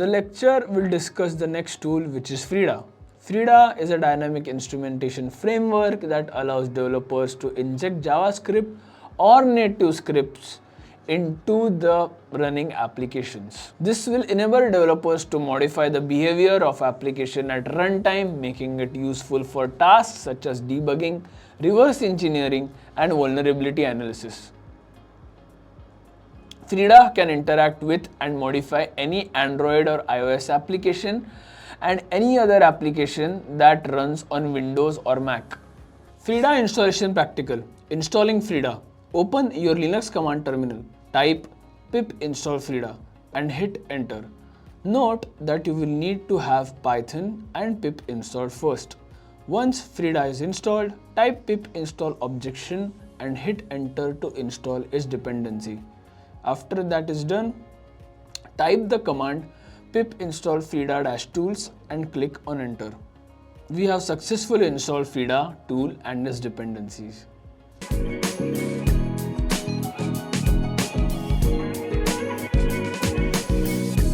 The lecture will discuss the next tool, which is Frida. Frida is a dynamic instrumentation framework that allows developers to inject JavaScript or native scripts into the running applications. This will enable developers to modify the behavior of application at runtime, making it useful for tasks such as debugging, reverse engineering, and vulnerability analysis. Frida can interact with and modify any Android or iOS application and any other application that runs on Windows or Mac. Frida installation practical. Installing Frida. Open your Linux command terminal. Type pip install Frida and hit enter. Note that you will need to have Python and pip installed first. Once Frida is installed, type pip install objection and hit enter to install its dependency. After that is done, type the command pip install frida-tools and click on enter. We have successfully installed Frida tool and its dependencies.